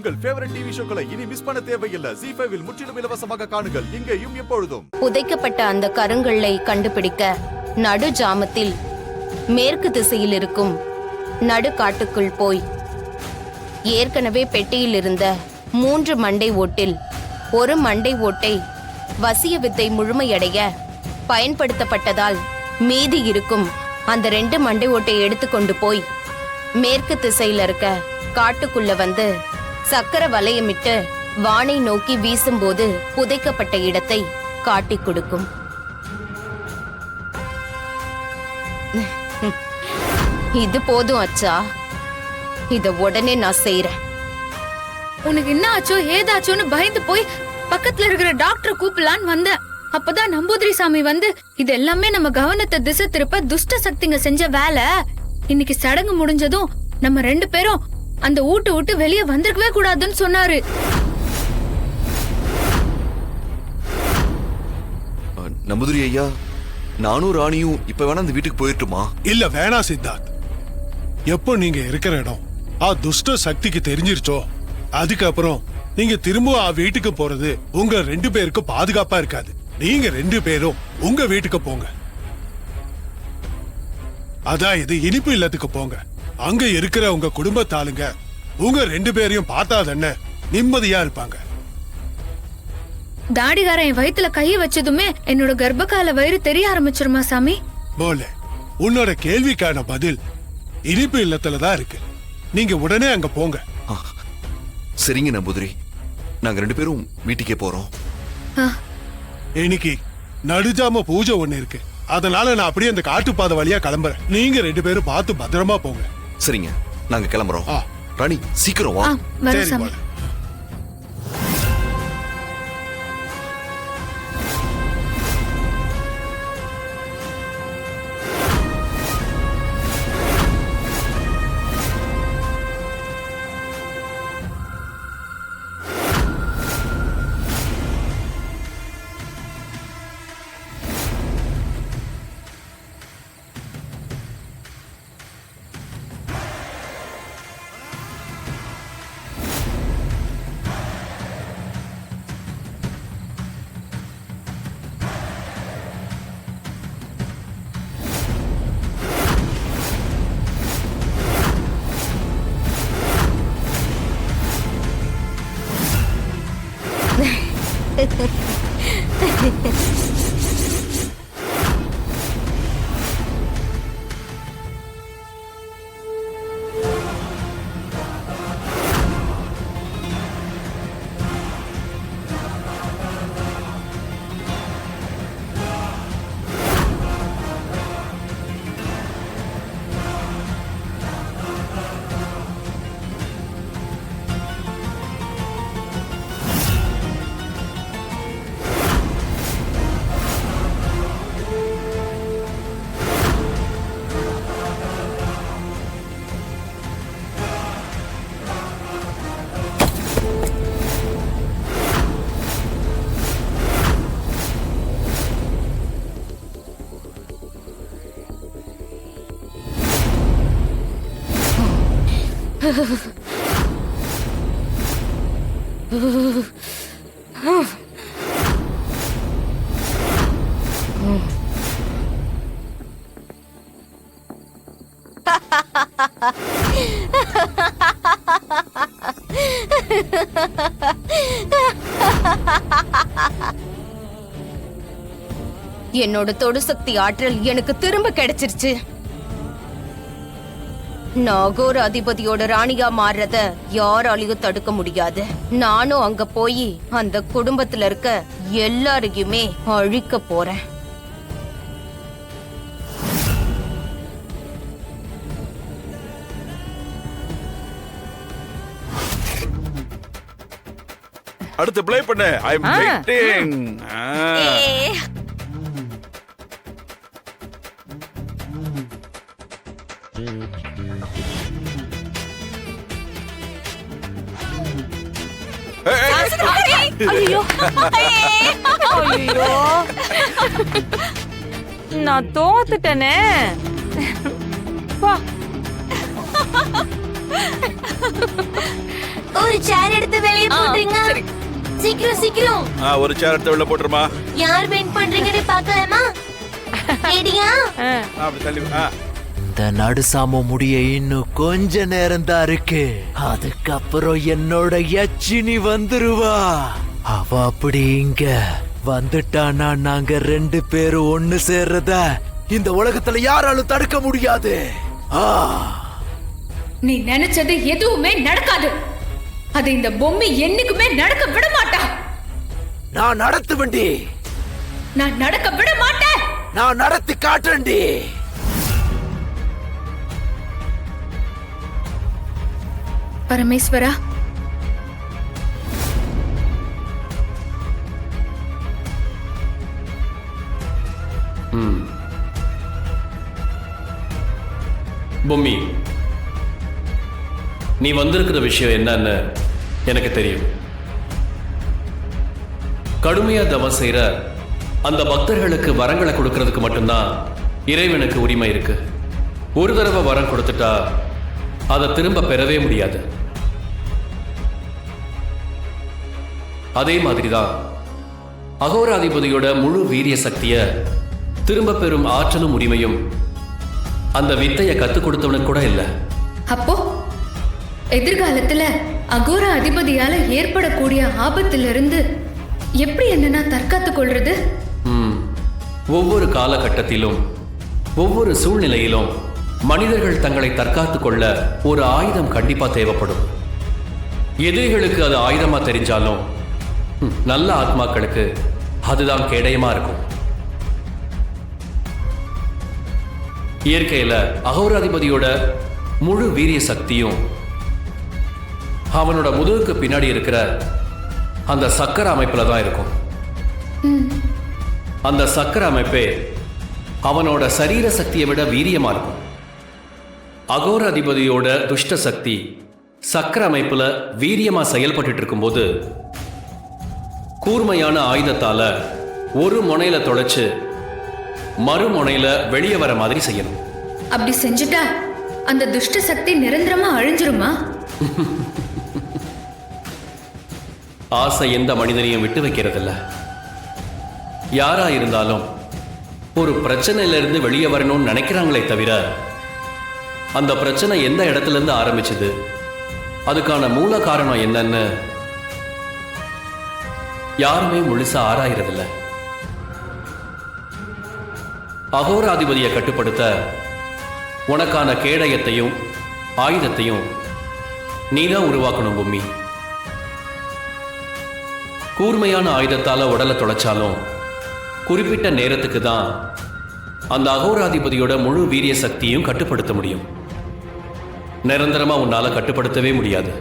உங்கள் favourite TV ஷோக்களை இனி miss பண்ண தேவையில்லை. ZEE5 இல் முற்றிலும் இலவசமாக காணுங்கள். இங்கேயும் எப்பொழுதும். புதைக்கப்பட்ட அந்த கருங்கல்லை கண்டுபிடிக்க நடு ஜாமத்தில் மேற்கு திசையில் இருக்கும் நடுக்காட்டுக்குள் போய் ஏற்கனவே பெட்டியில் இருந்த 3 மண்டை ஓட்டில் ஒரு மண்டை ஓட்டை வசிய வித்தை முழுமையடைய பயன்படுத்தப்பட்டதால் மீதி இருக்கும் அந்த 2 மண்டை ஓட்டை எடுத்துக்கொண்டு போய் மேற்கு திசையில இருக்க காட்டுக்குள்ள வந்து சக்கர வளையமிட்டு வானை நோக்கி வீசும்போது புதைக்கப்பட்ட இடத்தை காட்டிக் கொடுக்கும். இது போதும் அச்சா, இத உடனே நான் செய்யறேன். உனக்கு என்ன ஆச்சோ ஏதாச்சோன்னு பயந்து போய் பக்கத்துல இருக்கிற டாக்டரை கூப்பிடலான்னு வந்தேன். அப்பதான் நம்பூதிரி சாமி வந்து இது எல்லாமே நம்ம கவனத்தை திசை திருப்ப துஷ்ட சக்திங்க செஞ்ச வேலை. இன்னைக்கு சடங்கு முடிஞ்சதும் நம்ம 2 பேரும் அந்த ஊட்டு விட்டு வெளியே வந்திருக்கவே கூடாதுன்னு சொன்னாரு. நம்பூதிரி ஐயா, நானும் ராணியும் இப்ப வேணா அந்த வீட்டுக்கு போயிட்டுமா? இல்ல வேணா சித்தார்த். எப்போ நீங்க இருக்கிற இடம் துஷ்ட சக்திக்கு தெரிஞ்சிருச்சோ அதுக்கப்புறம் நீங்க திரும்ப வீட்டுக்கு போறது உங்க 2 பேருக்கு பாதுகாப்பா இருக்காது. நீங்க 2 பேரும் உங்க வீட்டுக்கு போங்க. அதாவது இனிப்பு இல்லத்துக்கு போங்க. அங்க இருக்கிற உங்க குடும்பத்தாளுங்க உங்க 2 பேரையும் பார்த்தா தானே நிம்மதியா இருப்பாங்க. தாடிகாரன் என் வயித்துல கைய வச்சதுமே என்னோட கர்ப்பகால வயிறு தெரிய ஆரம்பிச்சிருமா சாமி? போல உன்னோட கேள்விக்கான பதில் இனிப்பு இல்லத்துலதான் இருக்கு. நீங்க உடனே அங்க போங்க. சரிங்க நம்பூதிரி, நாங்க 2 பேரும் வீட்டுக்கே போறோம். இன்னைக்கு நடுஜாம பூஜை ஒண்ணு இருக்கு. அதனால நான் அப்படியே அந்த காட்டுப்பாதை வழியா கிளம்புறேன். நீங்க 2 பேரும் பார்த்து பத்திரமா போங்க. சரிங்க, நாங்க கிளம்புறோம். ராணி சீக்கிரம் வா. வர சாமி. என்னோட தொடு சக்தி ஆற்றல் எனக்கு திரும்ப கிடைச்சிருச்சு. நாகோர் அதிபதியோட ராணியா மாறுறத யாராலையும் தடுக்க முடியாது. நானும் அங்க போய் அந்த குடும்பத்துல இருக்க எல்லாரையுமே அழிக்க போறேன். அடுத்து ப்ளே பண்ணு. ஐ அம் வெயிட்டிங். ஐயோ ஐயோ, நான் தோத்துட்டேனே. வா ஒரு சேர் எடுத்து வெளிய போடுறீங்க. சீக்கிரம் சீக்கிரம். ஒரு சேர் எடுத்து உள்ள போட்டுருமா. யார் வின் பண்றீங்கன்னு பார்க்கலாமா? ரெடியா? அப்படி தள்ளி இந்த நடுசாம முடிய இன்னும் கொஞ்ச நேரம் தான் இருக்கு. அதுக்கப்புறம் என்னோட யட்சினி வந்துருவா. அவ அப்படி இங்க வந்துட்டானா நாங்க 2 பேரும் ஒண்ணு சேர்றத இந்த உலகத்துல யாராலும் தடுக்க முடியாது. நீ நினைச்சது எதுவுமே நடக்காது. அது இந்த பொம்மை என்னைக்குமே நடக்க விட மாட்டா. நான் நடத்துவேன்டி. நான் நடக்க விட மாட்டேன். நான் நடத்தி காட்டுறேன்டி. பரமேஸ்வரா, பொம்மி, நீ வந்திருக்கிற விஷயம் என்னன்னு எனக்கு தெரியும். கடுமையா தவம் செய்யற அந்த பக்தர்களுக்கு வரங்களை கொடுக்கறதுக்கு மட்டும்தான் இறைவனுக்கு உரிமை இருக்கு. ஒரு தடவை வரம் கொடுத்துட்டா அதை திரும்ப பெறவே முடியாது. அதே மாதிரிதான் அகோராதிபதியோட முழு வீரிய சக்திய திரும்ப பெறும் ஆற்றலும் உரிமையும் அந்த வித்தையை கத்துக் கொடுத்தவனுக்கு கூட இல்ல. அப்போ எதிர்காலத்துல அகோர அதிபதியால ஏற்படக்கூடிய ஆபத்திலிருந்து எப்படி என்ன நான் தற்காத்துக் கொள்றது? ஒவ்வொரு காலகட்டத்திலும் ஒவ்வொரு சூழ்நிலையிலும் மனிதர்கள் தங்களை தற்காத்துக் கொள்ள ஒரு ஆயுதம் கண்டிப்பா தேவைப்படும். எதிரிகளுக்கு அது ஆயுதமா தெரிஞ்சாலும் நல்ல ஆத்மாக்களுக்கு அதுதான் கேடயமா இருக்கும். இயற்கையில அகோராதிபதியோட முழு வீரிய சக்தியும் அவனோட முதுகுக்கு பின்னாடி இருக்கிற அந்த சக்கர அமைப்புல தான் இருக்கும். அந்த சக்கர அமைப்பே அவனோட சரீர சக்தியை விட வீரியமா இருக்கும். அகோராதிபதியோட துஷ்ட சக்தி சக்கர அமைப்புல வீரியமா செயல்பட்டு இருக்கும்போது கூர்மையான ஆயுதத்தால ஒரு முனையில தொலைச்சு மறுமுனையில வெளியே வர மாதிரி செய்யணும். அப்படி செஞ்சுட்டா அந்த துஷ்ட சக்தி நிரந்தரமா அழிஞ்சிருமா? ஆசை எந்த மனிதனையும் விட்டு வைக்கிறதில்ல. யாரா இருந்தாலும் ஒரு பிரச்சனையில இருந்து வெளியே வரணும்னு நினைக்கிறாங்களே தவிர அந்த பிரச்சனை எந்த இடத்துல இருந்து ஆரம்பிச்சது, அதுக்கான மூல காரணம் என்னன்னு யாருமே முழுசா ஆராயறதில்ல. அகோராதிபதியை கட்டுப்படுத்த உனக்கான கேடயத்தையும் ஆயுதத்தையும் நீதான் உருவாக்கணும் பொம்மி. கூர்மையான ஆயுதத்தால உடலை தொலைச்சாலும் குறிப்பிட்ட நேரத்துக்கு தான் அந்த அகோராதிபதியோட முழு வீரிய சக்தியும் கட்டுப்படுத்த முடியும். நிரந்தரமா உன்னால கட்டுப்படுத்தவே முடியாது.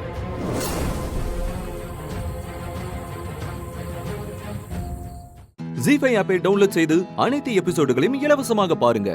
ஜீ5 ஆப்பை டவுன்லோட் செய்து அனைத்து எபிசோடுகளையும் இலவசமாக பாருங்க.